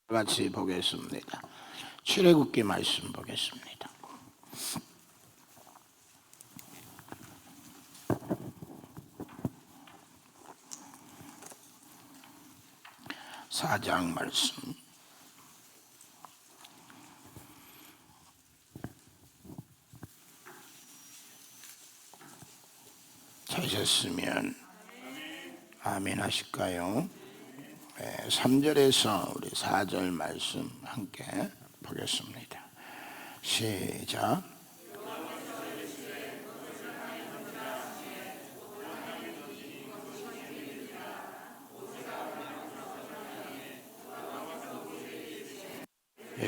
같이 보겠습니다. 출애굽기 말씀 보겠습니다. 사장 말씀. 찾으셨으면 아멘 하실까요? 3절에서 우리 4절 말씀 함께 보겠습니다. 시작.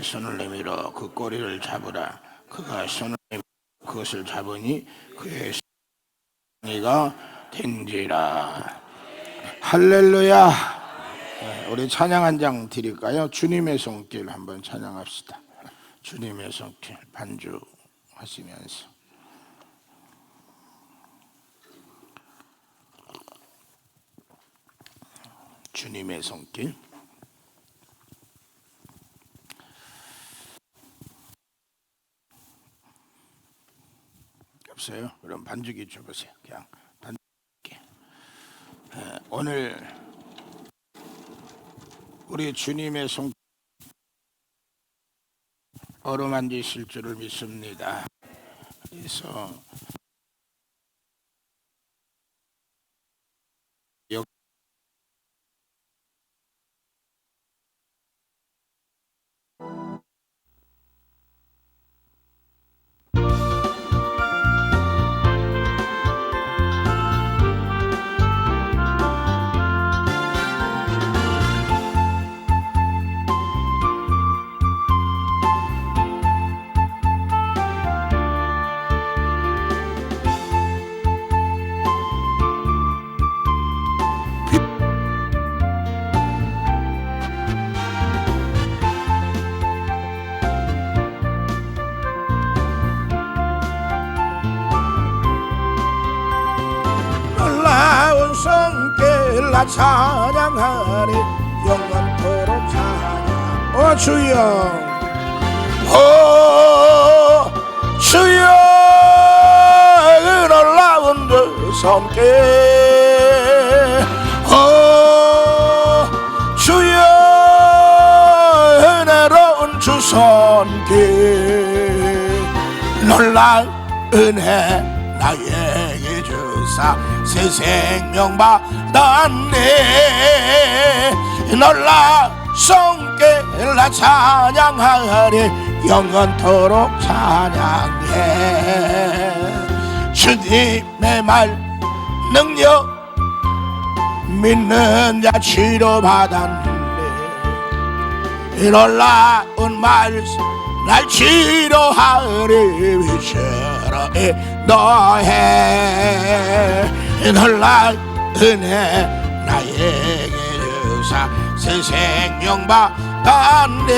손을 내밀어 그 꼬리를 잡으라. 그가 손을 내밀어 그것을 잡으니 그의 승리가 된지라. 할렐루야. 우리 찬양 한 장 드릴까요? 주님의 손길 한번 찬양합시다. 주님의 손길 반주하시면서 주님의 손길. 없어요? 그럼 반주기 줘보세요. 그냥 반주기. 오늘 우리 주님의 손 어루만지실 줄을 믿습니다. 그래서 나 찬양하리 영원토록 찬양. 오 주여, 오 주여, 그 놀라운 주 손길. 오 주여, 은혜로운 주 손길. 놀라운 은혜 나에게 주사 새 생명 받았네. 놀라 손길 나 찬양하리 영원토록 찬양해. 주님의 말 능력 믿는 자 치료받았네. 놀라운 말씀 날 치료하리 위처럼 너의 놀라운 은혜 나에게 주사 새 생명 받았네.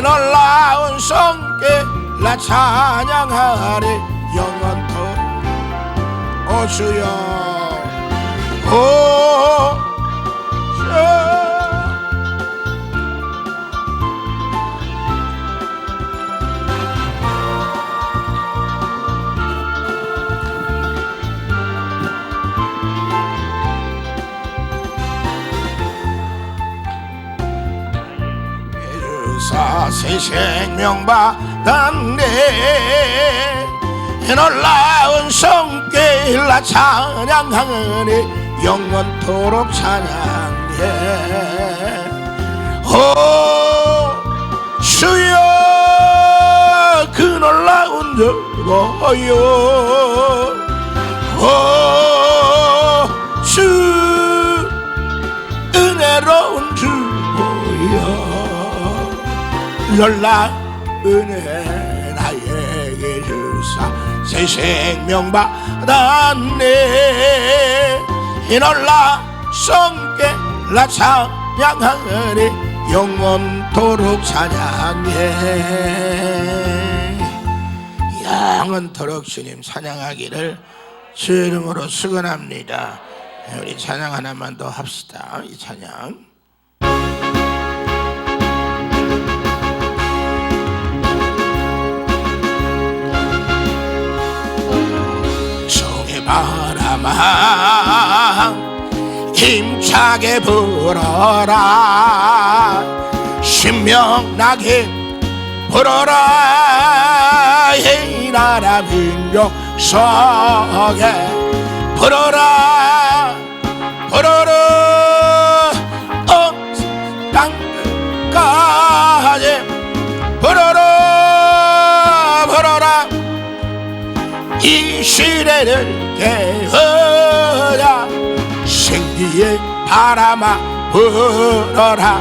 놀라운 손길 나 찬양하리 영원토록. 오 주여, 오 주여. 새 생명 받았네. 놀라운 손길 나 찬양하니 영원토록 찬양해. 오 주여, 그 놀라운 주보여. 오 주 은혜로운 주보여. 놀라운 은혜 나에게 주사 새 생명 받았네. 이 놀라운 손길 나 찬양하리 영원토록 찬양해. 영원토록 주님 찬양하기를 주 이름으로 축원합니다. 우리 찬양 하나만 더 합시다. 이 찬양 힘차게 불어라. 신명나게 불어라. 이 나라 민족 속에 불어라. 불어라. 온 땅까지 불어라. 불어라. 이 시대를 깨우자. 생기의 바람아 불어라.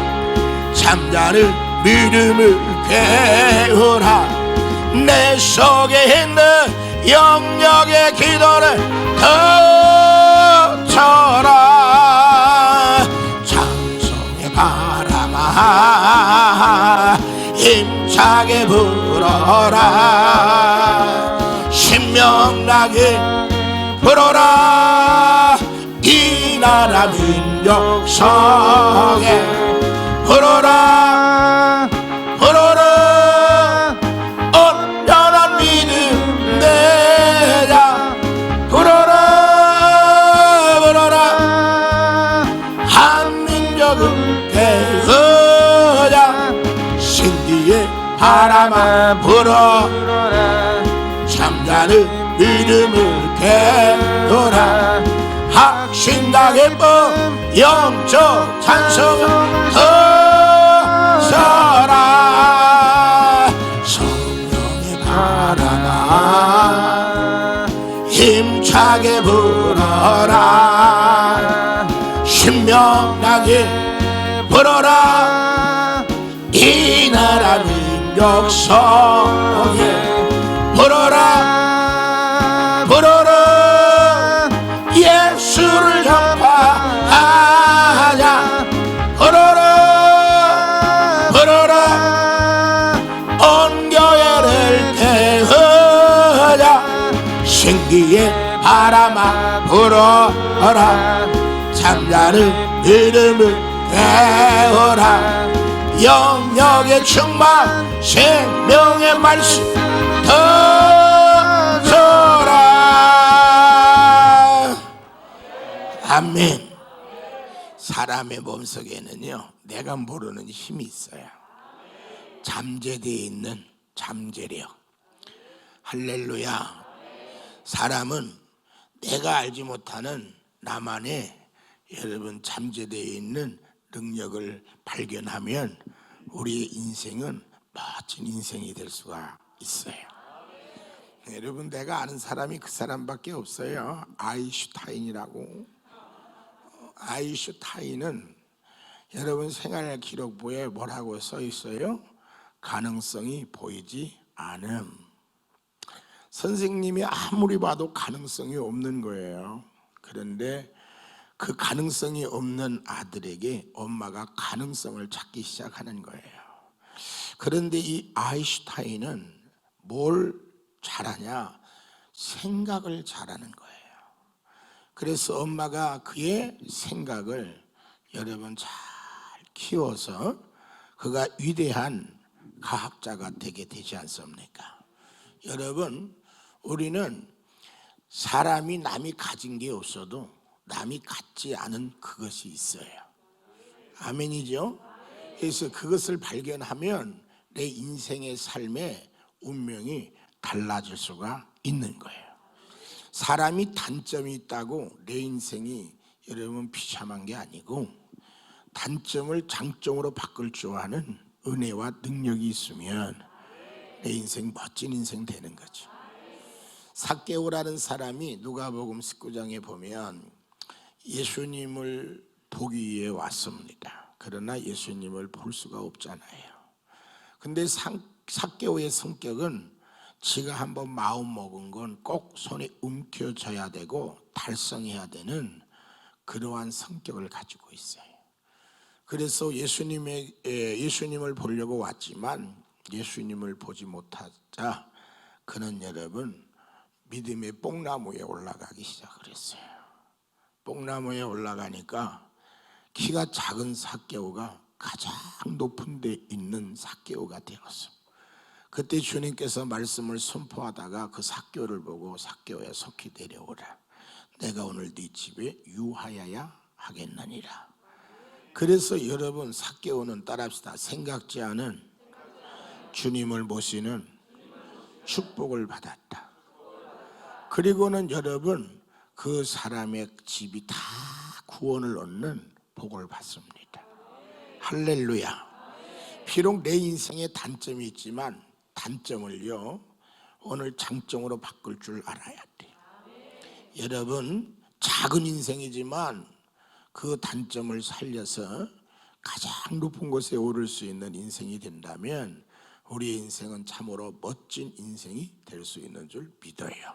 잠자는 믿음을 깨우라. 내 속에 있는 영역의 기도를 터쳐라. 찬송의 바람아 힘차게 불어라. 신명나게 불어라. 이 나라 민족 속에 불어라. 불어라. 온전한 믿음 내자. 불어라. 불어라. 한민족을 깨우자. 신기의 바람아 불어라. 잠자는 믿음을 깨우라. 확신나게 법 영적 찬송을 터져라. 성령의 바람아 힘차게 불어라. 신명나게 불어라. 이 나라 민족 속에 불어라. 불어라. 예수를 전파하자. 불어라. 불어라. 온 교회를 깨우자. 신기의 바람아 불어라. 잠자는 믿음을 깨우라. 영역의 충만 생명의 말씀 터져라. 아멘. 사람의 몸속에는요 내가 모르는 힘이 있어요. 잠재되어 있는 잠재력. 할렐루야. 사람은 내가 알지 못하는 나만의 여러분 잠재되어 있는 능력을 발견하면 우리의 인생은 멋진 인생이 될 수가 있어요. 여러분 내가 아는 사람이 그 사람밖에 없어요. 아인슈타인이라고. 아인슈타인은 여러분 생활 기록부에 뭐라고 써 있어요? 가능성이 보이지 않음. 선생님이 아무리 봐도 가능성이 없는 거예요. 그런데 그 가능성이 없는 아들에게 엄마가 가능성을 찾기 시작하는 거예요. 그런데 이 아인슈타인은 뭘 잘하냐? 생각을 잘하는 거예요. 그래서 엄마가 그의 생각을 여러분 잘 키워서 그가 위대한 과학자가 되게 되지 않습니까? 여러분 우리는 사람이 남이 가진 게 없어도 남이 갖지 않은 그것이 있어요. 아멘이죠? 그래서 그것을 발견하면 내 인생의 삶의 운명이 달라질 수가 있는 거예요. 사람이 단점이 있다고 내 인생이 여러분 비참한 게 아니고 단점을 장점으로 바꿀 줄 아는 은혜와 능력이 있으면 내 인생 멋진 인생 되는 거죠. 삭개오라는 사람이 누가복음 19장에 보면 예수님을 보기 위해 왔습니다. 그러나 예수님을 볼 수가 없잖아요. 근데 삭개오의 성격은 지가 한번 마음 먹은 건 꼭 손에 움켜져야 되고 달성해야 되는 그러한 성격을 가지고 있어요. 그래서 예수님을 보려고 왔지만 예수님을 보지 못하자 그는 여러분 믿음의 뽕나무에 올라가기 시작을 했어요. 뽕나무에 올라가니까 키가 작은 삭개오가 가장 높은 데 있는 삭개오가 되었어. 그때 주님께서 말씀을 선포하다가 그 삭개오를 보고 삭개오야 속히 내려오라. 내가 오늘 네 집에 유하여야 하겠느니라. 그래서 여러분 삭개오는 따라합시다. 생각지 않은 주님을 모시는 축복을 받았다. 그리고는 여러분 그 사람의 집이 다 구원을 얻는 복을 받습니다. 할렐루야. 비록 내 인생에 단점이 있지만 단점을요 오늘 장점으로 바꿀 줄 알아야 돼. 여러분 작은 인생이지만 그 단점을 살려서 가장 높은 곳에 오를 수 있는 인생이 된다면 우리의 인생은 참으로 멋진 인생이 될 수 있는 줄 믿어요.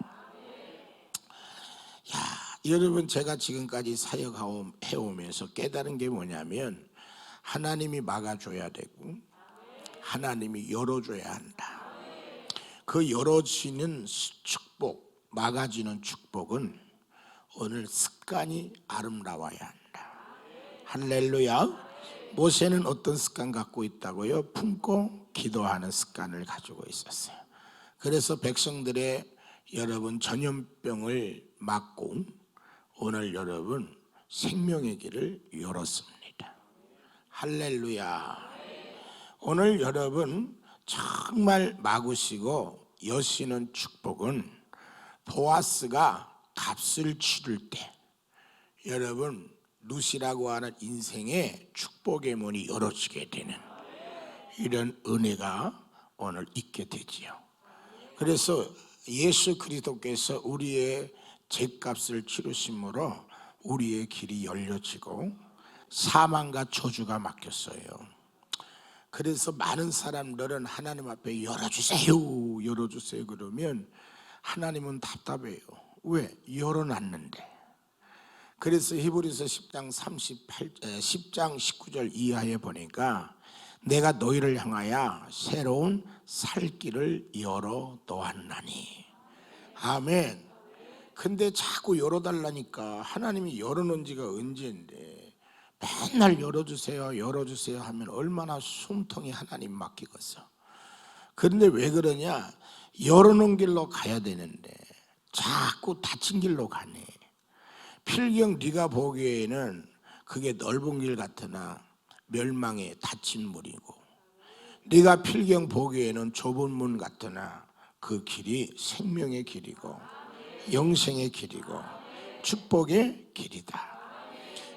여러분 제가 지금까지 사역해오면서 깨달은 게 뭐냐면 하나님이 막아줘야 되고 하나님이 열어줘야 한다. 그 열어지는 축복, 막아지는 축복은 오늘 습관이 아름다워야 한다. 할렐루야. 모세는 어떤 습관 갖고 있다고요? 품고 기도하는 습관을 가지고 있었어요. 그래서 백성들의 여러분 전염병을 막고 오늘 여러분 생명의 길을 열었습니다. 할렐루야. 오늘 여러분 정말 막으시고 여시는 축복은 보아스가 값을 치를 때 여러분 룻이라고 하는 인생의 축복의 문이 열어지게 되는 이런 은혜가 오늘 있게 되지요. 그래서 예수 그리스도께서 우리의 죄값을 치르심으로 우리의 길이 열려지고 사망과 저주가 막혔어요. 그래서 많은 사람들은 하나님 앞에 열어주세요 열어주세요 그러면 하나님은 답답해요. 왜? 열어놨는데. 그래서 히브리서 10장 19절 이하에 보니까 내가 너희를 향하여 새로운 살 길을 열어 놓았나니. 아멘. 근데 자꾸 열어달라니까 하나님이 열어놓은 지가 언제인데 맨날 열어주세요 열어주세요 하면 얼마나 숨통이 하나님 맡기겠어. 그런데 왜 그러냐? 열어놓은 길로 가야 되는데 자꾸 닫힌 길로 가네. 필경 네가 보기에는 그게 넓은 길 같으나 멸망에 닫힌 문이고 네가 필경 보기에는 좁은 문 같으나 그 길이 생명의 길이고 영생의 길이고 축복의 길이다.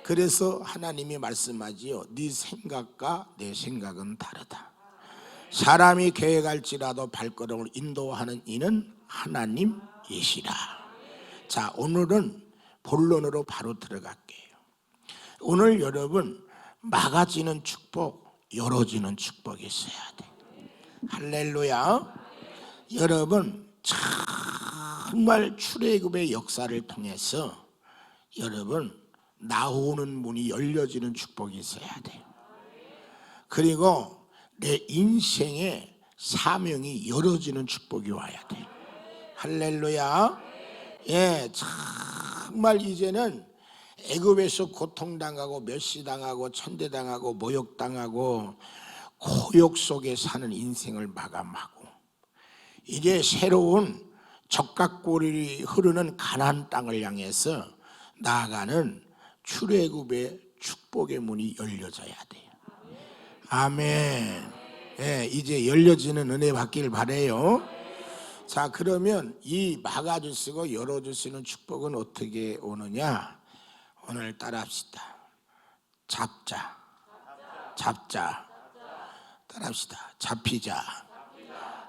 그래서 하나님이 말씀하지요. 네 생각과 내 생각은 다르다. 사람이 계획할지라도 발걸음을 인도하는 이는 하나님이시라. 자, 오늘은 본론으로 바로 들어갈게요. 오늘 여러분 막아지는 축복, 열어지는 축복이 있어야 돼. 할렐루야. 여러분 정말 출애굽의 역사를 통해서 여러분 나오는 문이 열려지는 축복이 있어야 돼요. 그리고 내 인생의 사명이 열어지는 축복이 와야 돼요. 할렐루야. 예, 정말 이제는 애굽에서 고통당하고 멸시당하고 천대당하고 모욕당하고 고욕 속에 사는 인생을 마감하고 이제 새로운 적각골이 흐르는 가나안 땅을 향해서 나아가는 출애굽의 축복의 문이 열려져야 돼요. 아멘. 예, 이제 열려지는 은혜 받길 바라요. 자, 그러면 이 막아주시고 열어주시는 축복은 어떻게 오느냐? 오늘 따라합시다. 잡자. 따라합시다. 잡히자.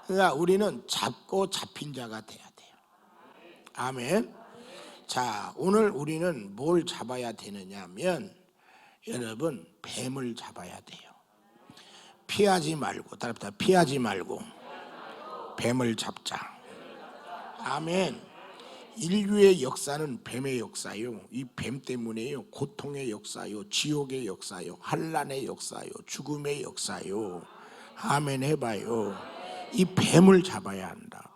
그러니까 우리는 잡고 잡힌 자가 돼야 돼요. 아멘. 자, 오늘 우리는 뭘 잡아야 되느냐면 여러분 뱀을 잡아야 돼요. 피하지 말고, 따라합시다. 피하지 말고 뱀을 잡자. 아멘. 인류의 역사는 뱀의 역사요. 이 뱀 때문에요. 고통의 역사요, 지옥의 역사요, 환난의 역사요, 죽음의 역사요. 아멘 해봐요. 이 뱀을 잡아야 한다.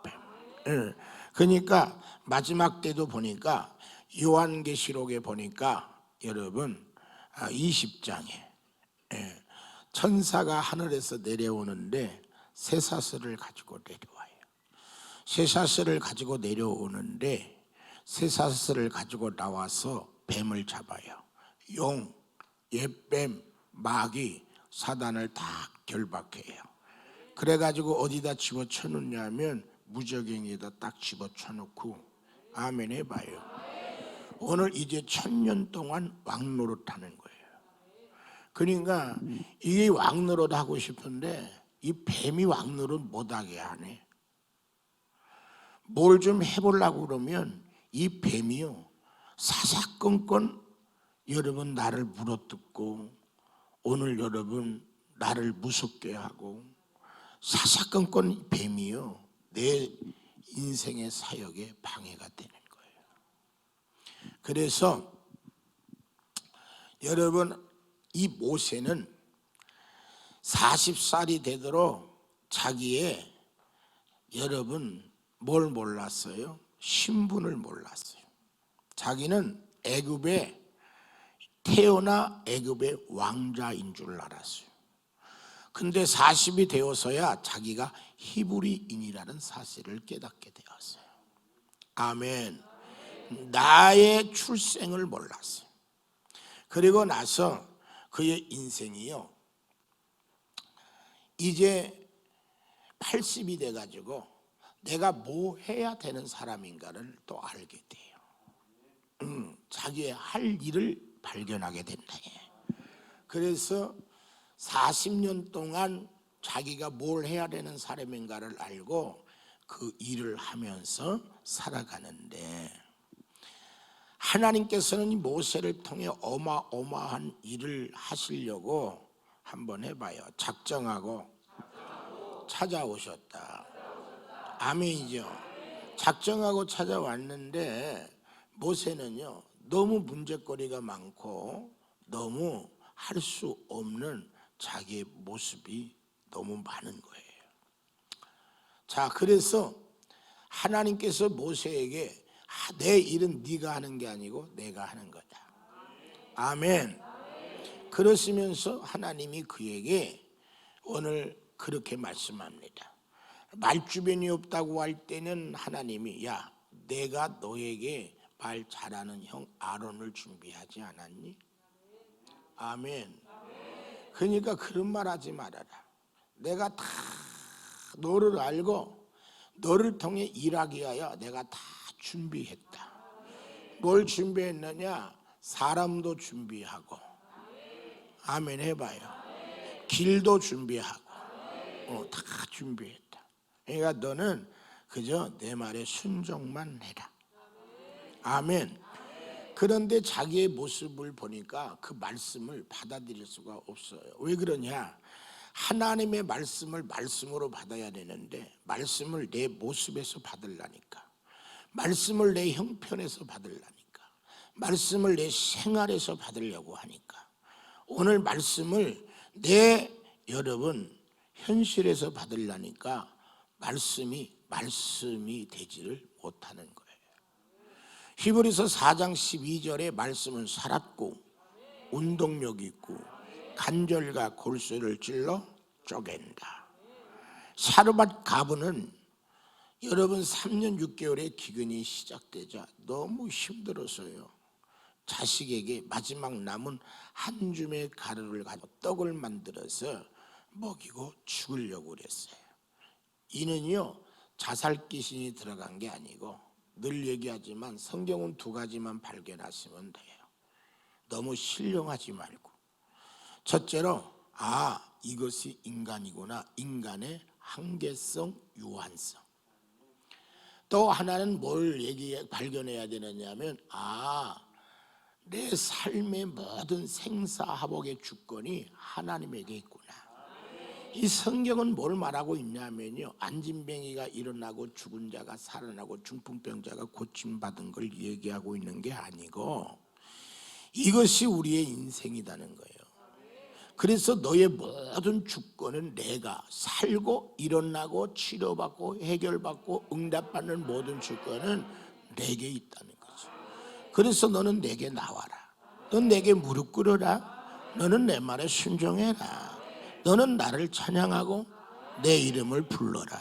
뱀. 그러니까 마지막 때도 보니까 요한계시록에 보니까 여러분 20장에 천사가 하늘에서 내려오는데 쇠사슬을 가지고 내려와요. 쇠사슬을 가지고 내려오는데 쇠사슬을 가지고 나와서 뱀을 잡아요. 용, 옛뱀, 마귀, 사단을 다 결박해요. 그래가지고 어디다 집어쳐 놓냐면 무저갱이에다 딱 집어쳐 놓고 아멘 해봐요. 오늘 이제 1000년 동안 왕노릇 하는 거예요. 그러니까 이게 왕노릇 하고 싶은데 이 뱀이 왕노릇 못하게 하네. 뭘 좀 해보려고 그러면 이 뱀이요 사사건건 여러분 나를 물어뜯고 오늘 여러분 나를 무섭게 하고 사사건건 뱀이요 내 인생의 사역에 방해가 되는 거예요. 그래서 여러분 이 모세는 40살이 되도록 자기의 여러분 뭘 몰랐어요? 신분을 몰랐어요. 자기는 애굽에 태어나 애굽의 왕자인 줄 알았어요. 근데 40이 되어서야 자기가 히브리인이라는 사실을 깨닫게 되었어요. 아멘. 나의 출생을 몰랐어요. 그리고 나서 그의 인생이요 이제 80이 돼가지고 내가 뭐 해야 되는 사람인가를 또 알게 돼요. 자기의 할 일을 발견하게 된다. 그래서 40년 동안 자기가 뭘 해야 되는 사람인가를 알고 그 일을 하면서 살아가는데 하나님께서는 이 모세를 통해 어마어마한 일을 하시려고 한번 해봐요. 작정하고 찾아오셨다. 아멘이죠. 작정하고 찾아왔는데 모세는요 너무 문제거리가 많고 너무 할 수 없는 자기의 모습이 너무 많은 거예요. 자, 그래서 하나님께서 모세에게 내 일은 네가 하는 게 아니고 내가 하는 거다. 아멘. 그러시면서 하나님이 그에게 오늘 그렇게 말씀합니다. 말주변이 없다고 할 때는 하나님이 야 내가 너에게 말 잘하는 형 아론을 준비하지 않았니? 아멘. 그러니까 그런 말 하지 말아라. 내가 다 너를 알고 너를 통해 일하기 위하여 내가 다 준비했다. 뭘 준비했느냐? 사람도 준비하고 아멘 해봐요. 길도 준비하고 다 준비했다. 그러니까 너는 그저 내 말에 순종만 해라. 아멘. 그런데 자기의 모습을 보니까 그 말씀을 받아들일 수가 없어요. 왜 그러냐? 하나님의 말씀을 말씀으로 받아야 되는데 말씀을 내 모습에서 받으려니까, 말씀을 내 형편에서 받으려니까, 말씀을 내 생활에서 받으려고 하니까 오늘 말씀을 내 여러분 현실에서 받으려니까 말씀이 되지를 못하는 거예요. 히브리서 4장 12절에 말씀은 살았고 운동력 있고 간절과 골수를 찔러 쪼갠다. 사르밧 가부는 여러분 3년 6개월의 기근이 시작되자 너무 힘들어서요 자식에게 마지막 남은 한 줌의 가루를 가지고 떡을 만들어서 먹이고 죽으려고 그랬어요. 이는요 자살 귀신이 들어간 게 아니고 늘 얘기하지만 성경은 2가지만 발견하시면 돼요. 너무 신령하지 말고 첫째로 이것이 인간이구나. 인간의 한계성, 유한성. 또 하나는 뭘 발견해야 되느냐면 내 삶의 모든 생사화복의 주권이 하나님에게 있구나. 이 성경은 뭘 말하고 있냐면요 안진뱅이가 일어나고 죽은 자가 살아나고 중풍병자가 고침받은 걸 얘기하고 있는 게 아니고 이것이 우리의 인생이라는 거예요. 그래서 너의 모든 주권은 내가 살고 일어나고 치료받고 해결받고 응답받는 모든 주권은 내게 있다는 거죠. 그래서 너는 내게 나와라. 넌 내게 무릎 꿇어라. 너는 내 말에 순종해라. 너는 나를 찬양하고 내 이름을 불러라.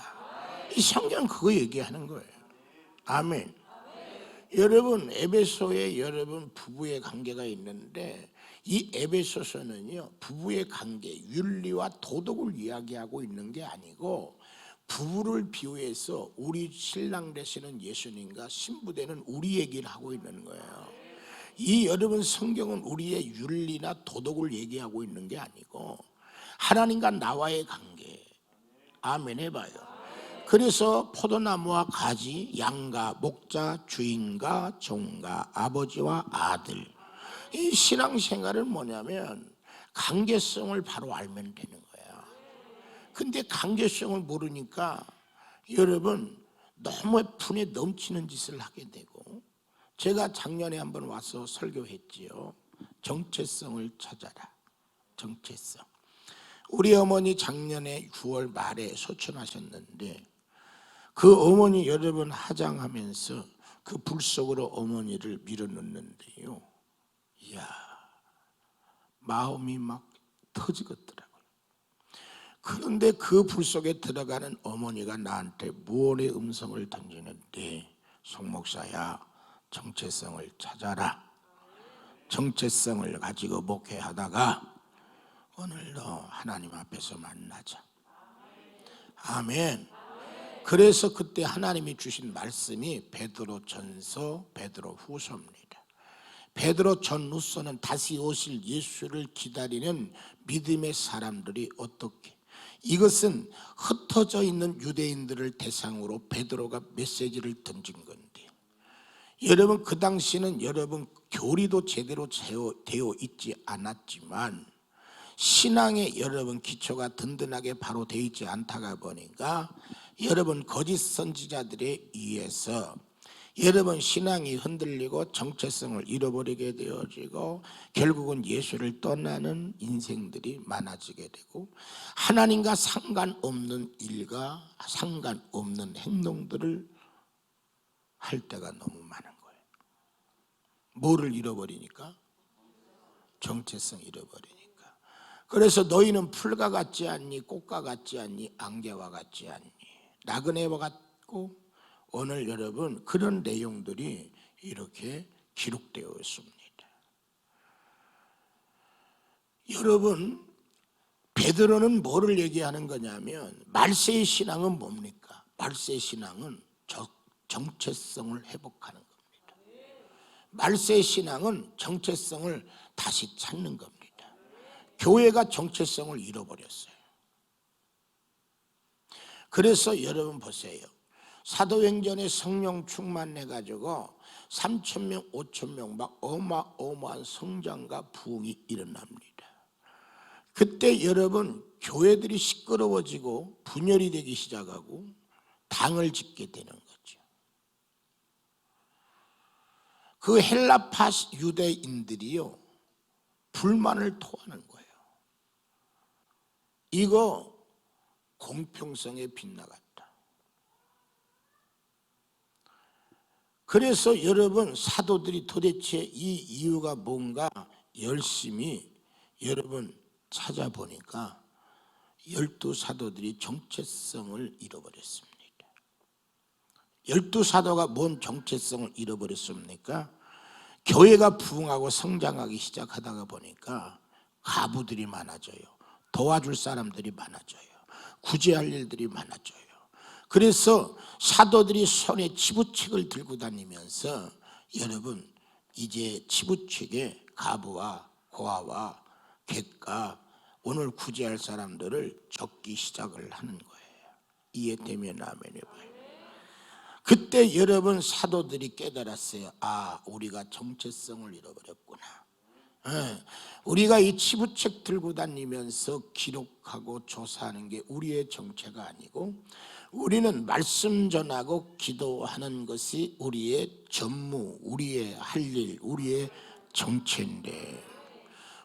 이 성경은 그거 얘기하는 거예요. 아멘. 여러분 에베소에 여러분 부부의 관계가 있는데 이 에베소서는요 부부의 관계, 윤리와 도덕을 이야기하고 있는 게 아니고 부부를 비유해서 우리 신랑 되시는 예수님과 신부 되는 우리 얘기를 하고 있는 거예요. 이 여러분 성경은 우리의 윤리나 도덕을 얘기하고 있는 게 아니고 하나님과 나와의 관계. 아멘 해봐요. 그래서 포도나무와 가지, 양과 목자, 주인과 종과 아버지와 아들. 이 신앙생활은 뭐냐면 관계성을 바로 알면 되는 거예요. 근데 관계성을 모르니까 여러분 너무 분에 넘치는 짓을 하게 되고, 제가 작년에 한번 와서 설교했지요. 정체성을 찾아라. 정체성. 우리 어머니 작년에 9월 말에 소천하셨는데 그 어머니 여러분 화장하면서 그 불 속으로 어머니를 밀어넣는데요, 이야 마음이 막 터지겠더라고요. 그런데 그 불 속에 들어가는 어머니가 나한테 무언의 음성을 던지는데, 송 목사야 정체성을 찾아라. 정체성을 가지고 목회하다가 오늘도 하나님 앞에서 만나자. 아멘. 그래서 그때 하나님이 주신 말씀이 베드로전서, 베드로후서입니다. 베드로전후서는 다시 오실 예수를 기다리는 믿음의 사람들이 어떻게, 이것은 흩어져 있는 유대인들을 대상으로 베드로가 메시지를 던진 건데, 여러분 그 당시는 여러분 교리도 제대로 되어 있지 않았지만 신앙의 여러분 기초가 든든하게 바로 되어 있지 않다가 보니까 여러분 거짓 선지자들에 의해서 여러분 신앙이 흔들리고 정체성을 잃어버리게 되어지고 결국은 예수를 떠나는 인생들이 많아지게 되고 하나님과 상관없는 일과 상관없는 행동들을 할 때가 너무 많은 거예요. 뭐를 잃어버리니까? 정체성 잃어버리니까. 그래서 너희는 풀과 같지 않니? 꽃과 같지 않니? 안개와 같지 않니? 나그네와 같고, 오늘 여러분 그런 내용들이 이렇게 기록되어 있습니다. 여러분 베드로는 뭐를 얘기하는 거냐면, 말세의 신앙은 뭡니까? 말세의 신앙은 정체성을 회복하는 겁니다. 말세의 신앙은 정체성을 다시 찾는 겁니다. 교회가 정체성을 잃어버렸어요. 그래서 여러분 보세요. 사도행전에 성령 충만해가지고 3,000명, 5,000명 막 어마어마한 성장과 부흥이 일어납니다. 그때 여러분 교회들이 시끄러워지고 분열이 되기 시작하고 당을 짓게 되는 거죠. 그 헬라파 유대인들이요 불만을 토하는 거예요. 이거 공평성에 빗나갔다. 그래서 여러분 사도들이 도대체 이 이유가 뭔가 열심히 여러분 찾아보니까 12사도들이 정체성을 잃어버렸습니다. 12사도가 뭔 정체성을 잃어버렸습니까? 교회가 부흥하고 성장하기 시작하다가 보니까 가부들이 많아져요. 도와줄 사람들이 많아져요. 구제할 일들이 많아져요. 그래서 사도들이 손에 치부책을 들고 다니면서 여러분 이제 치부책에 가부와 고아와 객가 오늘 구제할 사람들을 적기 시작을 하는 거예요. 이해되면 아멘 해봐요. 그때 여러분 사도들이 깨달았어요. 아, 우리가 정체성을 잃어버렸구나. 우리가 이 치부책 들고 다니면서 기록하고 조사하는 게 우리의 정체가 아니고 우리는 말씀 전하고 기도하는 것이 우리의 전무, 우리의 할 일, 우리의 정체인데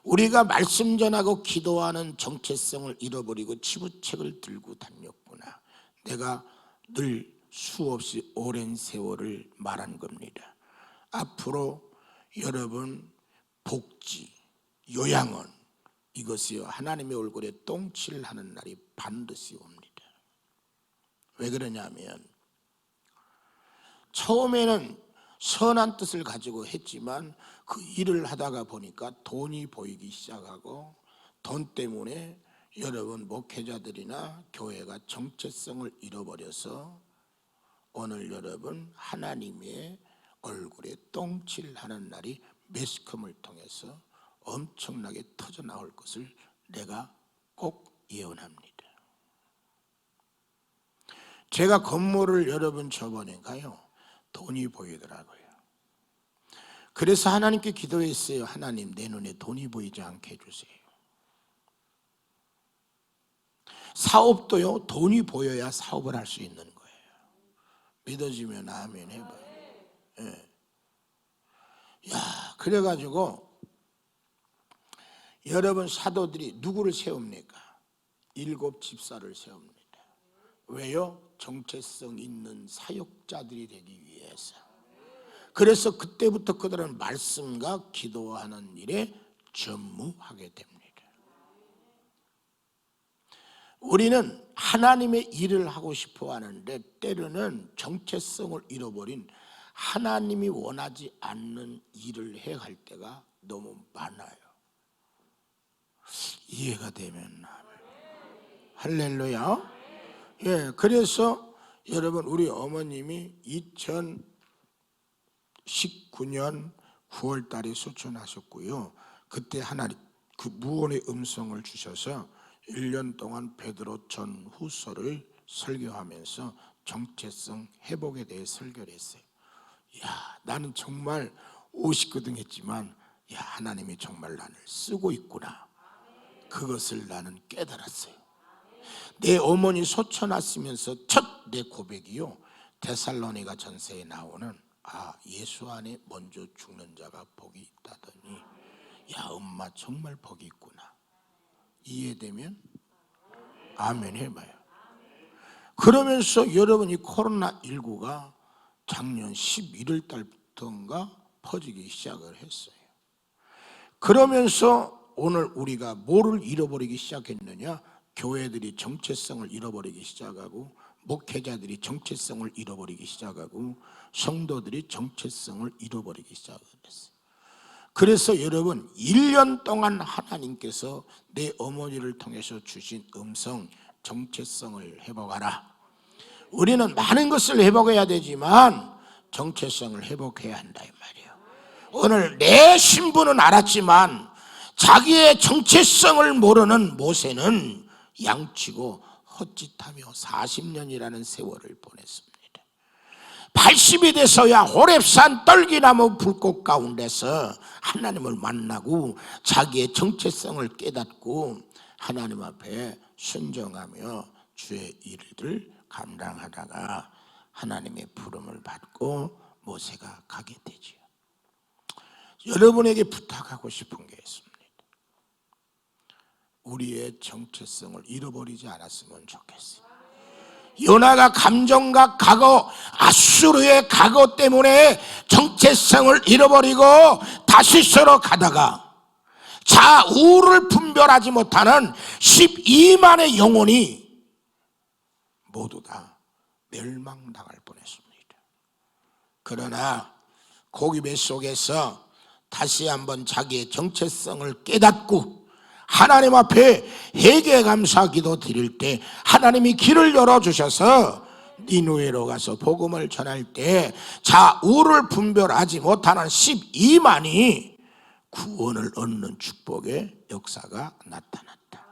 우리가 말씀 전하고 기도하는 정체성을 잃어버리고 치부책을 들고 다녔구나. 내가 늘 수없이 오랜 세월을 말한 겁니다. 앞으로 여러분 복지, 요양원 이것이요 하나님의 얼굴에 똥칠을 하는 날이 반드시 옵니다. 왜 그러냐면 처음에는 선한 뜻을 가지고 했지만 그 일을 하다가 보니까 돈이 보이기 시작하고 돈 때문에 여러분 목회자들이나 교회가 정체성을 잃어버려서 오늘 여러분 하나님의 얼굴에 똥칠하는 날이 매스컴을 통해서 엄청나게 터져나올 것을 내가 꼭 예언합니다. 제가 건물을 여러분 저번에 가요 돈이 보이더라고요. 그래서 하나님께 기도했어요. 하나님 내 눈에 돈이 보이지 않게 해주세요. 사업도요 돈이 보여야 사업을 할 수 있는 거예요. 믿어지면 아멘 해봐요. 예. 야, 그래가지고 여러분 사도들이 누구를 세웁니까? 7 집사를 세웁니다. 왜요? 정체성 있는 사역자들이 되기 위해서. 그래서 그때부터 그들은 말씀과 기도하는 일에 전무하게 됩니다. 우리는 하나님의 일을 하고 싶어 하는데 때로는 정체성을 잃어버린 하나님이 원하지 않는 일을 해갈 때가 너무 많아요. 이해가 되면 할렐루야. 예, 그래서 여러분 우리 어머님이 2019년 9월 달에 소천하셨고요. 그때 하나님 그 무언의 음성을 주셔서 1년 동안 베드로 전후서를 설교하면서 정체성 회복에 대해 설교를 했어요. 야, 나는 정말 50거등 했지만 야, 하나님이 정말 나를 쓰고 있구나. 그것을 나는 깨달았어요. 내 어머니 소천하시면서 첫 내 고백이요 데살로니가 전서에 나오는 예수 안에 먼저 죽는 자가 복이 있다더니 야 엄마 정말 복이 있구나. 이해되면 아멘 해봐요. 그러면서 여러분이 코로나19가 작년 11월 달부터인가 퍼지기 시작을 했어요. 그러면서 오늘 우리가 뭐를 잃어버리기 시작했느냐? 교회들이 정체성을 잃어버리기 시작하고 목회자들이 정체성을 잃어버리기 시작하고 성도들이 정체성을 잃어버리기 시작했어요. 그래서 여러분 1년 동안 하나님께서 내 어머니를 통해서 주신 음성 정체성을 회복하라. 우리는 많은 것을 회복해야 되지만 정체성을 회복해야 한다 이 말이에요. 오늘 내 신분은 알았지만 자기의 정체성을 모르는 모세는 양치고 헛짓하며 40년이라는 세월을 보냈습니다. 80이 돼서야 호렙산 떨기나무 불꽃 가운데서 하나님을 만나고 자기의 정체성을 깨닫고 하나님 앞에 순종하며 주의 일을 감당하다가 하나님의 부름을 받고 모세가 가게 되지요. 여러분에게 부탁하고 싶은 게 있습니다. 우리의 정체성을 잃어버리지 않았으면 좋겠어요. 요나가 감정과 과거, 아수르의 과거 때문에 정체성을 잃어버리고 다시스로 가다가 좌우를 분별하지 못하는 12만의 영혼이 모두 다 멸망당할 뻔했습니다. 그러나 고기 뱃속에서 다시 한번 자기의 정체성을 깨닫고 하나님 앞에 회개 감사 기도 드릴 때 하나님이 길을 열어주셔서 니누에로 가서 복음을 전할 때 좌우를 분별하지 못하는 12만이 구원을 얻는 축복의 역사가 나타났다.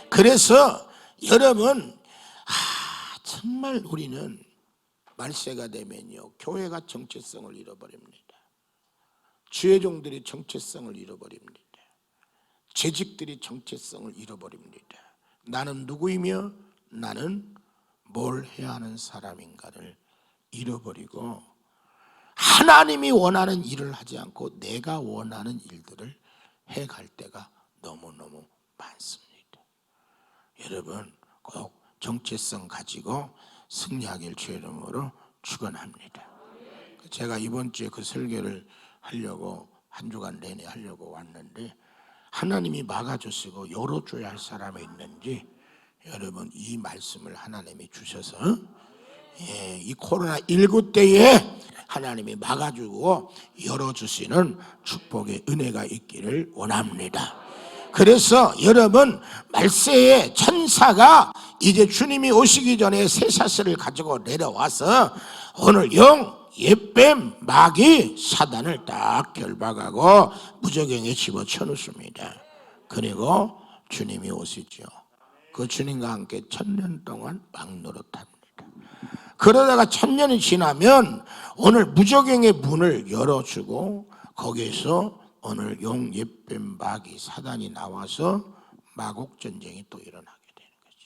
그래서 여러분 정말 우리는 말세가 되면요 교회가 정체성을 잃어버립니다. 주의 종들이 정체성을 잃어버립니다. 재직들이 정체성을 잃어버립니다. 나는 누구이며 나는 뭘 해야 하는 사람인가를 잃어버리고 하나님이 원하는 일을 하지 않고 내가 원하는 일들을 해갈 때가 너무너무 많습니다. 여러분 꼭 정체성 가지고 승리하길 주의 이름으로 축원합니다. 제가 이번 주에 그 설교를 하려고 한 주간 내내 하려고 왔는데 하나님이 막아주시고 열어줘야 할 사람이 있는지 여러분 이 말씀을 하나님이 주셔서 이 코로나19 때에 하나님이 막아주고 열어주시는 축복의 은혜가 있기를 원합니다. 그래서 여러분, 말세의 천사가 이제 주님이 오시기 전에 쇠사슬을 가지고 내려와서 오늘 옛뱀 마귀 사단을 딱 결박하고 무저갱에 집어쳐 놓습니다. 그리고 주님이 오시죠. 그 주님과 함께 1000년 동안 왕노릇합니다. 그러다가 1000년이 지나면 오늘 무저갱의 문을 열어주고 거기에서 오늘 옛뱀 마귀 사단이 나와서 마곡전쟁이 또 일어나게 되는 거죠.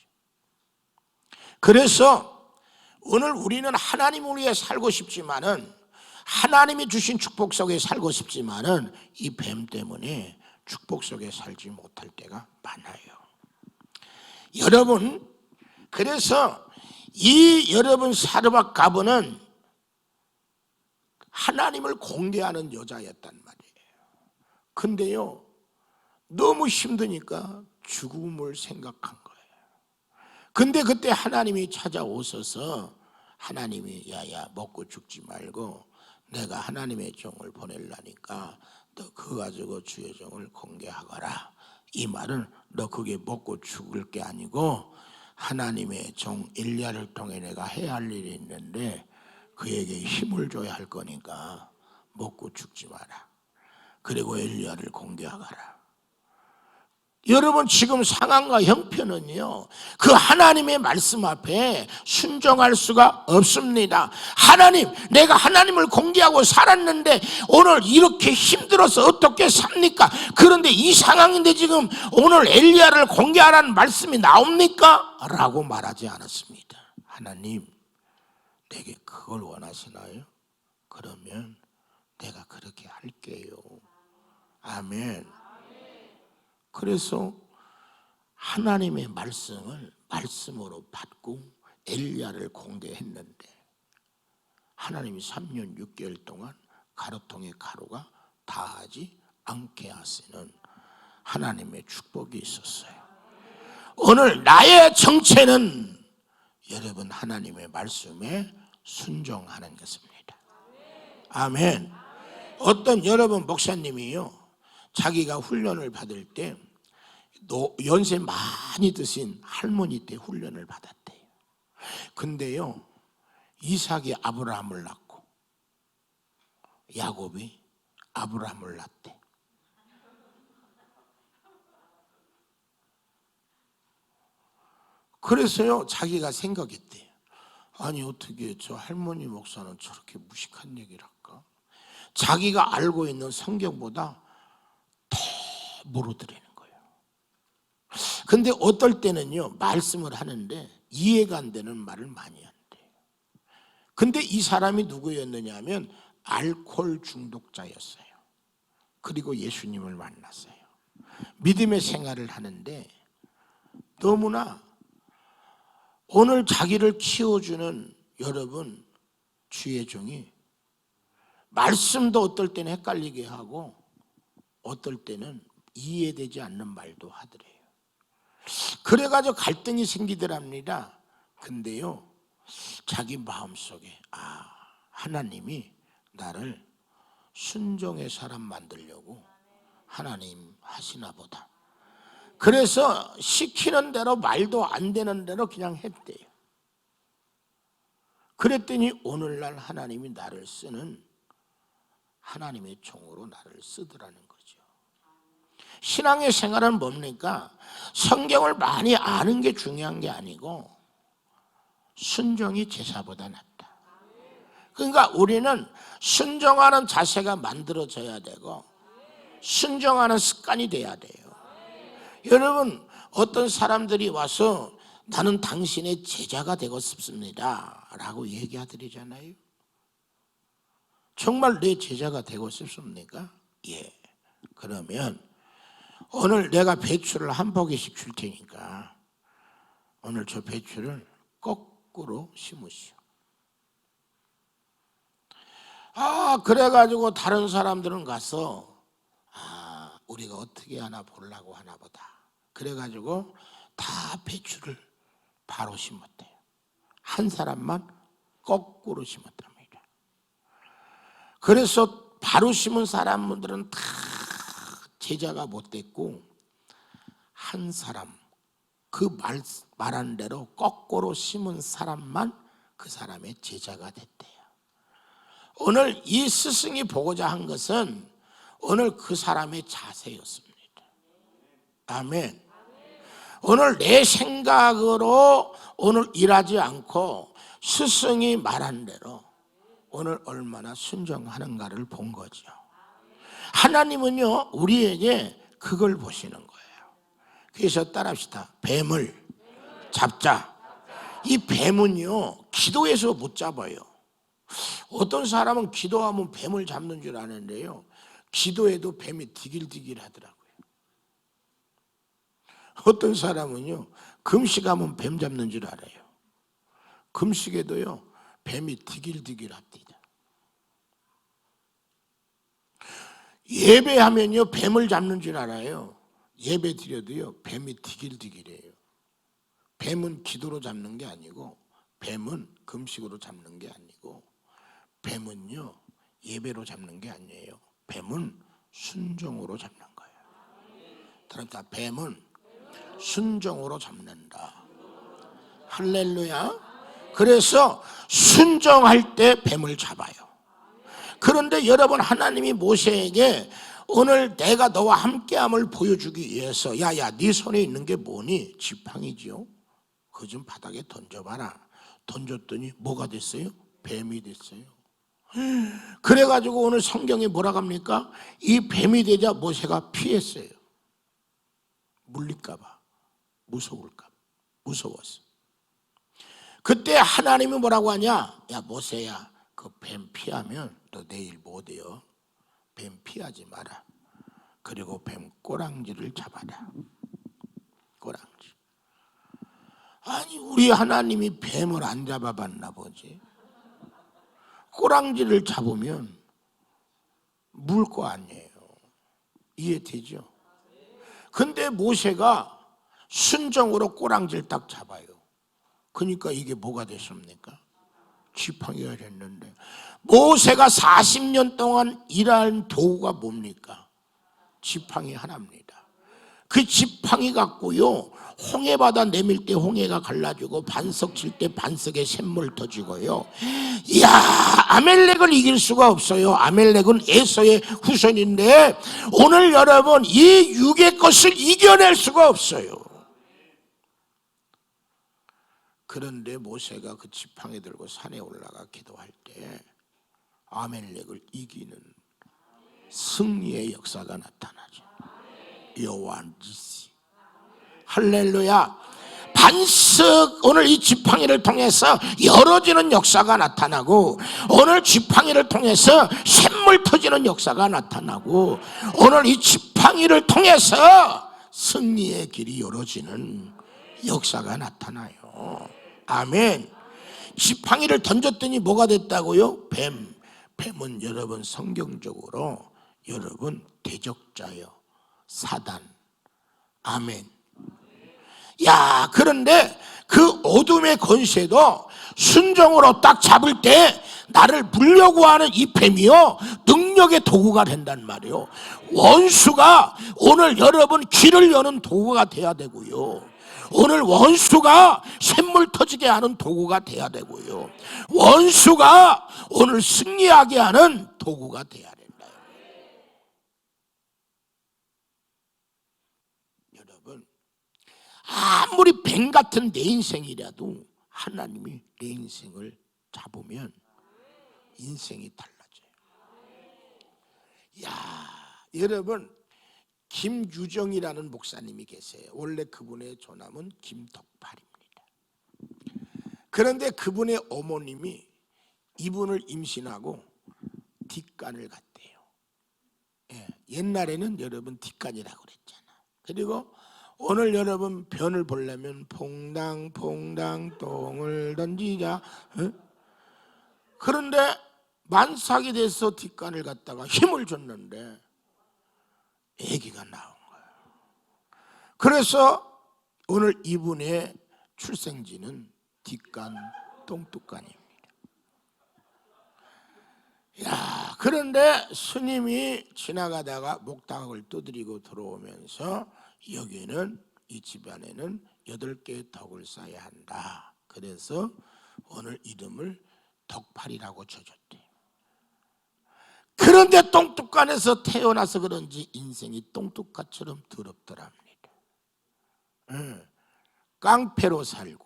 그래서 오늘 우리는 하나님을 위해 살고 싶지만은, 하나님이 주신 축복 속에 살고 싶지만은 이 뱀 때문에 축복 속에 살지 못할 때가 많아요. 여러분, 그래서 이 여러분 사르밧 가브는 하나님을 공개하는 여자였단 말이에요. 근데요, 너무 힘드니까 죽음을 생각한 거예요. 근데 그때 하나님이 찾아오셔서 하나님이 야야 먹고 죽지 말고 내가 하나님의 종을 보내려니까 너 그거 가지고 주의 종을 공개하거라. 이 말은 너 그게 먹고 죽을 게 아니고 하나님의 종 엘리야를 통해 내가 해야 할 일이 있는데 그에게 힘을 줘야 할 거니까 먹고 죽지 마라. 그리고 엘리야를 공개하거라. 여러분, 지금 상황과 형편은요, 그 하나님의 말씀 앞에 순종할 수가 없습니다. 하나님, 내가 하나님을 공개하고 살았는데 오늘 이렇게 힘들어서 어떻게 삽니까? 그런데 이 상황인데 지금 오늘 엘리야를 공개하라는 말씀이 나옵니까? 라고 말하지 않았습니다. 하나님, 내게 그걸 원하시나요? 그러면 내가 그렇게 할게요. 아멘. 그래서 하나님의 말씀을 말씀으로 받고 엘리야를 공개했는데 하나님이 3년 6개월 동안 가루통에 가루가 닿지 않게 하시는 하나님의 축복이 있었어요. 오늘 나의 정체는 여러분 하나님의 말씀에 순종하는 것입니다. 아멘. 어떤 여러분 목사님이요, 자기가 훈련을 받을 때 연세 많이 드신 할머니 때 훈련을 받았대요. 근데요, 이삭이 아브라함을 낳고 야곱이 아브라함을 낳대. 그래서요, 자기가 생각했대요. 아니 어떻게 저 할머니 목사는 저렇게 무식한 얘기를 할까? 자기가 알고 있는 성경보다 더 물어드리는 거예요. 근데 어떨 때는요, 말씀을 하는데 이해가 안 되는 말을 많이 한대요. 근데 이 사람이 누구였느냐 하면 알코올 중독자였어요. 그리고 예수님을 만났어요. 믿음의 생활을 하는데 너무나 오늘 자기를 키워주는 여러분 주의 종이 말씀도 어떨 때는 헷갈리게 하고 어떨 때는 이해되지 않는 말도 하더래요. 그래가지고 갈등이 생기더랍니다. 근데요, 자기 마음속에 하나님이 나를 순종의 사람 만들려고 하나님 하시나 보다. 그래서 시키는 대로 말도 안 되는 대로 그냥 했대요. 그랬더니 오늘날 하나님이 나를 쓰는 하나님의 종으로 나를 쓰더라는 거죠. 신앙의 생활은 뭡니까? 성경을 많이 아는 게 중요한 게 아니고 순종이 제사보다 낫다. 그러니까 우리는 순종하는 자세가 만들어져야 되고 순종하는 습관이 돼야 돼요. 여러분, 어떤 사람들이 와서 나는 당신의 제자가 되고 싶습니다 라고 얘기하더잖아요. 정말 내 제자가 되고 싶습니까? 예. 그러면 오늘 내가 배추를 한 포기씩 줄 테니까 오늘 저 배추를 거꾸로 심으시오. 그래가지고 다른 사람들은 가서 우리가 어떻게 하나 보려고 하나 보다. 그래가지고 다 배추를 바로 심었대요. 한 사람만 거꾸로 심었답니다. 그래서 바로 심은 사람들은 다 제자가 못 됐고, 한 사람, 그 말한 대로 거꾸로 심은 사람만 그 사람의 제자가 됐대요. 오늘 이 스승이 보고자 한 것은 오늘 그 사람의 자세였습니다. 아멘. 오늘 내 생각으로 오늘 일하지 않고 스승이 말한 대로 오늘 얼마나 순종하는가를 본 거죠. 하나님은요, 우리에게 그걸 보시는 거예요. 그래서 따라합시다. 뱀을 잡자. 이 뱀은요, 기도해서 못 잡아요. 어떤 사람은 기도하면 뱀을 잡는 줄 아는데요, 기도해도 뱀이 디길디길 하더라고요. 어떤 사람은요, 금식하면 뱀 잡는 줄 알아요. 금식에도요, 뱀이 디길디길 합니다. 예배하면요, 뱀을 잡는 줄 알아요. 예배 드려도요, 뱀이 디길디길해요. 뱀은 기도로 잡는 게 아니고, 뱀은 금식으로 잡는 게 아니고, 뱀은요, 예배로 잡는 게 아니에요. 뱀은 순종으로 잡는 거예요. 그러니까 뱀은 순종으로 잡는다. 할렐루야. 그래서 순종할 때 뱀을 잡아요. 그런데 여러분, 하나님이 모세에게 오늘 내가 너와 함께함을 보여주기 위해서, 야야 네 손에 있는 게 뭐니? 지팡이지요. 그거 좀 바닥에 던져봐라. 던졌더니 뭐가 됐어요? 뱀이 됐어요. 그래가지고 오늘 성경이 뭐라고 합니까? 이 뱀이 되자 모세가 피했어요. 물릴까봐, 무서울까봐, 무서웠어. 그때 하나님이 뭐라고 하냐? 야 모세야, 그 뱀 피하면 너 내일 못해요. 뱀 피하지 마라. 그리고 뱀 꼬랑지를 잡아라. 꼬랑지. 아니 우리 하나님이 뱀을 안 잡아봤나 보지. 꼬랑지를 잡으면 물 거 아니에요. 이해되죠? 근데 모세가 순종으로 꼬랑지를 딱 잡아요. 그러니까 이게 뭐가 됐습니까? 지팡이가 됐는데, 모세가 40년 동안 일한 도구가 뭡니까? 지팡이 하나입니다. 그 지팡이 갖고요, 홍해바다 내밀 때 홍해가 갈라지고 반석 칠 때 반석에 샘물 터지고요. 이야, 아멜렉을 이길 수가 없어요. 아멜렉은 에서의 후손인데 오늘 여러분 이 육의 것을 이겨낼 수가 없어요. 그런데 모세가 그 지팡이 들고 산에 올라가 기도할 때 아멜렉을 이기는 승리의 역사가 나타나죠. 여호와 니시. 할렐루야. 반석, 오늘 이 지팡이를 통해서 열어지는 역사가 나타나고, 오늘 지팡이를 통해서 샘물 터지는 역사가 나타나고, 오늘 이 지팡이를 통해서 승리의 길이 열어지는 역사가 나타나요. 아멘. 지팡이를 던졌더니 뭐가 됐다고요? 뱀. 뱀은 여러분 성경적으로 여러분 대적자요, 사단. 아멘. 야, 그런데 그 어둠의 권세도 순종으로 딱 잡을 때 나를 물려고 하는 이 뱀이요, 능력의 도구가 된단 말이에요. 원수가 오늘 여러분 길을 여는 도구가 돼야 되고요, 오늘 원수가 샘물 터지게 하는 도구가 돼야 되고요, 원수가 오늘 승리하게 하는 도구가 돼야 된다. 여러분, 아무리 뱀 같은 내 인생이라도 하나님이 내 인생을 잡으면 인생이 달라져요. 야, 여러분, 김유정이라는 목사님이 계세요. 원래 그분의 조남은 김덕팔입니다. 그런데 그분의 어머님이 이분을 임신하고 뒷간을 갔대요. 예, 옛날에는 여러분 뒷간이라고 그랬잖아. 그리고 오늘 여러분 변을 보려면 퐁당퐁당 똥을 던지자. 그런데 만삭이 돼서 뒷간을 갔다가 힘을 줬는데 아기가 나온 거예요. 그래서 오늘 이분의 출생지는 뒷간 똥뚝간입니다. 야, 그런데 스님이 지나가다가 목닥을 두드리고 들어오면서 여기는 이 집안에는 8개의 덕을 쌓아야 한다. 그래서 오늘 이름을 덕팔이라고 줘줬대. 그런데 똥뚝간에서 태어나서 그런지 인생이 똥뚝가처럼 더럽더랍니다. 깡패로 살고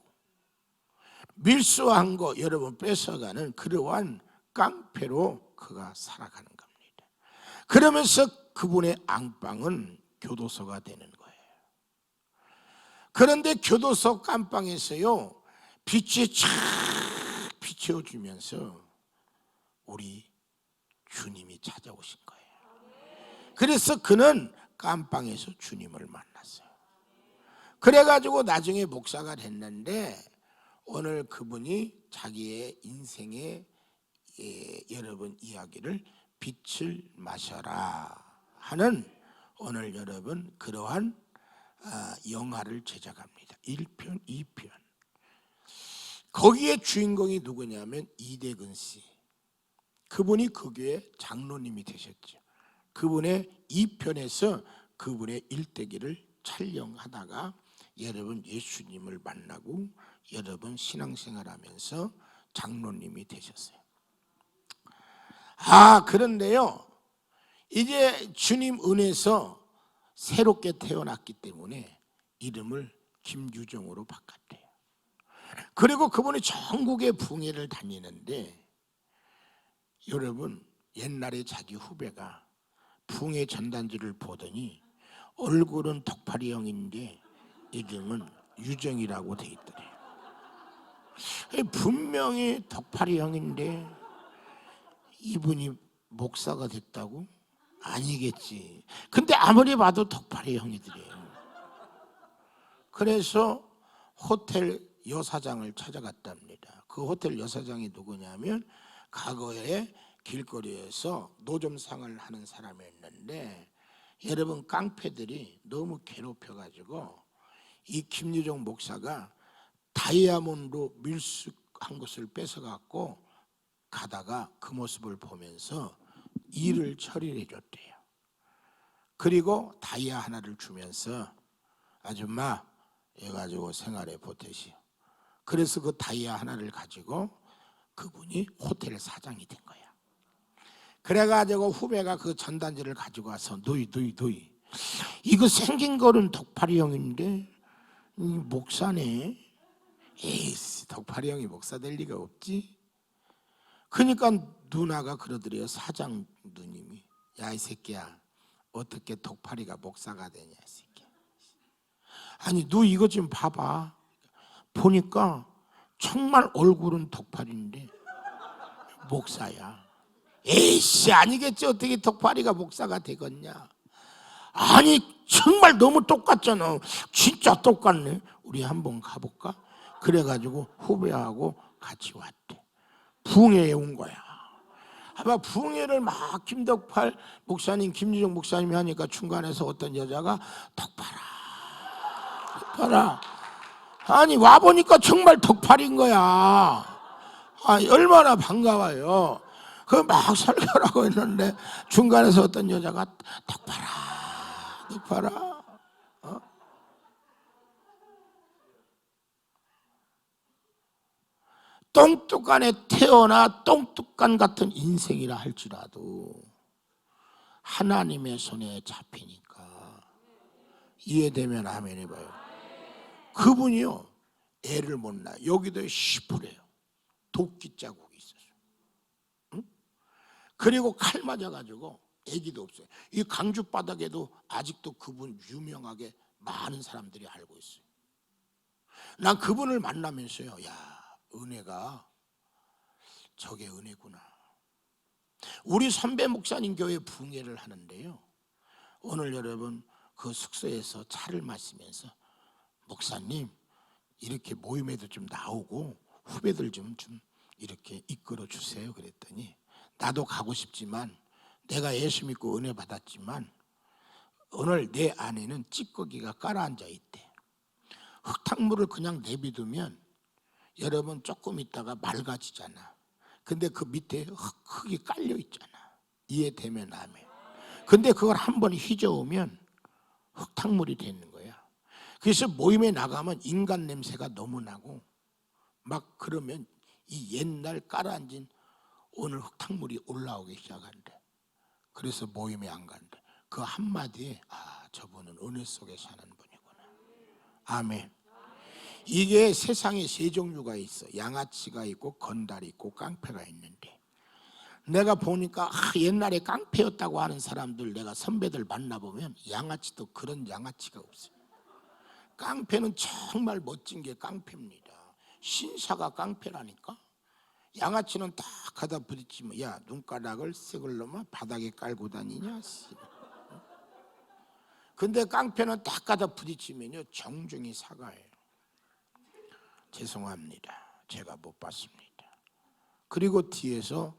밀수한 거 여러분 뺏어가는 그러한 깡패로 그가 살아가는 겁니다. 그러면서 그분의 안방은 교도소가 되는 거예요. 그런데 교도소 깜방에서요 빛이 쫙 비춰주면서 우리 주님이 찾아오신 거예요. 그래서 그는 깜방에서 주님을 만났어요. 그래가지고 나중에 목사가 됐는데 오늘 그분이 자기의 인생의 여러분 이야기를 빛을 마셔라 하는 오늘 여러분 그러한 영화를 제작합니다. 1편, 2편. 거기에 주인공이 누구냐면 이대근 씨. 그분이 그 교회 장로님이 되셨죠. 그분의 2편에서 그분의 일대기를 촬영하다가 여러분 예수님을 만나고 여러분 신앙생활하면서 장로님이 되셨어요. 그런데요 이제 주님 은혜에서 새롭게 태어났기 때문에 이름을 김유정으로 바꿨대요. 그리고 그분이 전국의 붕해를 다니는데 여러분 옛날에 자기 후배가 붕해 전단지를 보더니 얼굴은 덕팔이 형인데 이름은 유정이라고 돼 있더래요. 분명히 덕팔이 형인데 이분이 목사가 됐다고? 아니겠지. 근데 아무리 봐도 덕팔이 형이더래요. 그래서 호텔 여사장을 찾아갔답니다. 그 호텔 여사장이 누구냐면 과거에 길거리에서 노점상을 하는 사람이었는데 여러분 깡패들이 너무 괴롭혀가지고 이 김유정 목사가 다이아몬드 밀수한 것을 뺏어갖고 가다가 그 모습을 보면서 일을 처리해 줬대요. 그리고 다이아 하나를 주면서 아줌마 이거 가지고 생활에 보태시오. 그래서 그 다이아 하나를 가지고 그분이 호텔 사장이 된 거야. 그래가지고 후배가 그 전단지를 가지고 와서 너희 이거 생긴 거는 덕팔이 형인데 이 목사네. 에이씨 덕팔이 형이 목사 될 리가 없지. 그러니까 누나가 그러더래요. 사장 누님이 야 이 새끼야 어떻게 덕팔이가 목사가 되냐 이 새끼야. 아니 너 이거 좀 봐봐. 보니까 정말 얼굴은 덕팔인데 목사야. 에이씨 아니겠지 어떻게 덕팔이가 목사가 되겠냐. 아니 정말 너무 똑같잖아. 진짜 똑같네. 우리 한번 가볼까? 그래가지고 후배하고 같이 왔대. 붕해에 온 거야. 아마 붕해를 막 김덕팔 목사님 김유정 목사님이 하니까 중간에서 어떤 여자가 덕팔아 아니 와보니까 정말 덕팔인 거야. 얼마나 반가워요. 그 막 설교라고 했는데 중간에서 어떤 여자가 덕팔아 똥뚝간에 태어나 똥뚝간 같은 인생이라 할지라도 하나님의 손에 잡히니까 이해되면 아멘 해봐요. 그분이요 애를 못 낳아. 여기도 시퍼래요. 도끼 자국이 있어요. 응? 그리고 칼 맞아가지고 애기도 없어요. 이 강주 바닥에도 아직도 그분 유명하게 많은 사람들이 알고 있어요. 난 그분을 만나면서요 야 은혜가 저게 은혜구나. 우리 선배 목사님 교회 붕해를 하는데요 오늘 여러분 그 숙소에서 차를 마시면서 목사님 이렇게 모임에도 좀 나오고 후배들 좀 이렇게 이끌어 주세요 그랬더니 나도 가고 싶지만 내가 예수 믿고 은혜 받았지만 오늘 내 안에는 찌꺼기가 깔아앉아 있대. 흙탕물을 그냥 내비두면 여러분 조금 있다가 맑아지잖아. 근데 그 밑에 흙이 깔려 있잖아. 이해되면 아멘. 근데 그걸 한번 휘저으면 흙탕물이 되는 거야. 그래서 모임에 나가면 인간 냄새가 너무 나고 막 그러면 이 옛날 깔아앉은 오늘 흙탕물이 올라오기 시작한대. 그래서 모임에 안 간대. 그 한마디에 저분은 은혜 속에 사는 분이구나. 아멘. 이게 세상에 세 종류가 있어. 양아치가 있고 건달이 있고 깡패가 있는데, 내가 보니까 옛날에 깡패였다고 하는 사람들, 내가 선배들 만나보면 양아치도 그런 양아치가 없어요. 깡패는 정말 멋진 게 깡패입니다. 신사가 깡패라니까. 양아치는 딱 가다 부딪히면 야, 눈가락을 썩을 놈아 바닥에 깔고 다니냐. 근데 깡패는 딱 가다 부딪히면요 정중히 사과해요. 죄송합니다, 제가 못 봤습니다. 그리고 뒤에서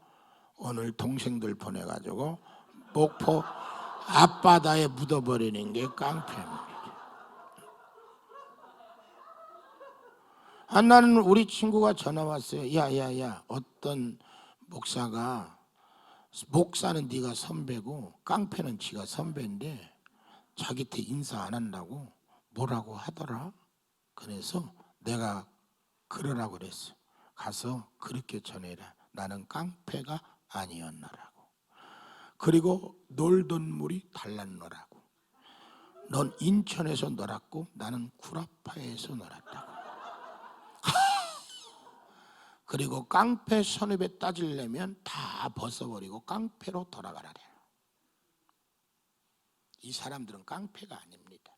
오늘 동생들 보내가지고 목포 앞바다에 묻어버리는 게 깡패입니다. 나는 우리 친구가 전화 왔어요. 야야야, 어떤 목사는 네가 선배고 깡패는 지가 선배인데 자기한테 인사 안 한다고 뭐라고 하더라. 그래서 내가 그러라고 그랬어. 가서 그렇게 전해라. 나는 깡패가 아니었나라고. 그리고 놀던 물이 달랐노라고. 넌 인천에서 놀았고 나는 구라파에서 놀았다고. 그리고 깡패 선입에 따지려면 다 벗어버리고 깡패로 돌아가라래. 이 사람들은 깡패가 아닙니다.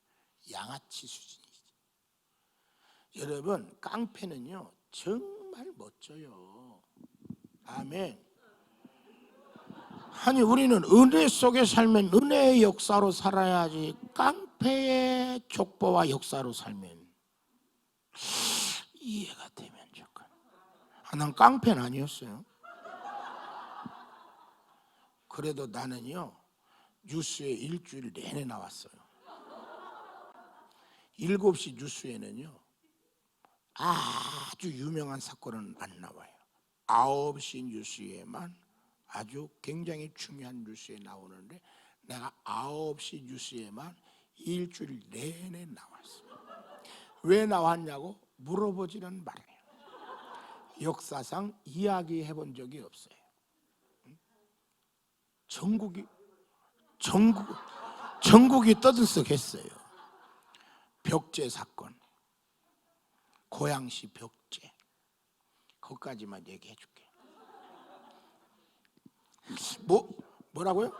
양아치 수준이지. 여러분, 깡패는요 정말 멋져요. 아멘. 아니, 우리는 은혜 속에 살면 은혜의 역사로 살아야지 깡패의 족보와 역사로 살면 이해가 되면 좋겠네. 난 깡패는 아니었어요. 그래도 나는요 뉴스에 일주일 내내 나왔어요. 7시 뉴스에는요 아주 유명한 사건은 안 나와요. 9시 뉴스에만 아주 굉장히 중요한 뉴스에 나오는데 내가 9시 뉴스에만 일주일 내내 나왔어요. 왜 나왔냐고 물어보지는 말아요. 역사상 이야기해 본 적이 없어요. 전국이 떠들썩했어요. 벽제 사건, 고양시 벽제, 거기까지만 얘기해 줄게. 뭐라고요?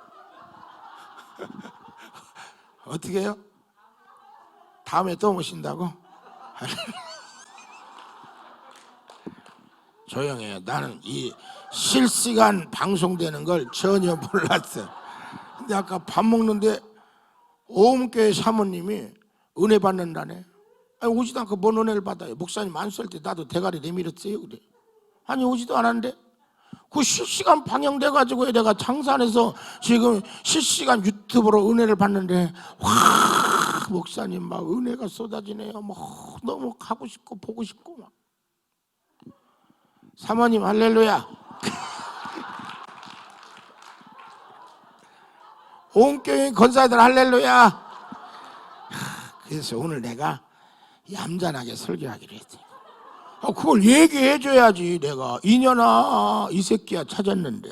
어떻게 해요? 다음에 또 오신다고? 조용해요. 나는 이 실시간 방송되는 걸 전혀 몰랐어. 근데 아까 밥 먹는데 오음교회 사모님이 은혜 받는다네. 아니, 오지도 않고 뭔 은혜를 받아요? 목사님 안 쏠 때 나도 대가리 내밀었어요. 그래. 아니, 오지도 않았는데 그 실시간 방영돼가지고 내가 장산에서 지금 실시간 유튜브로 은혜를 받는데 와, 목사님 막 은혜가 쏟아지네요. 막 너무 가고 싶고 보고 싶고 막. 사모님 할렐루야. 온 교회 권사들 할렐루야. 그래서 오늘 내가 얌전하게 설교하기로 했지. 그걸 얘기해 줘야지. 내가 이년아 이 새끼야 찾았는데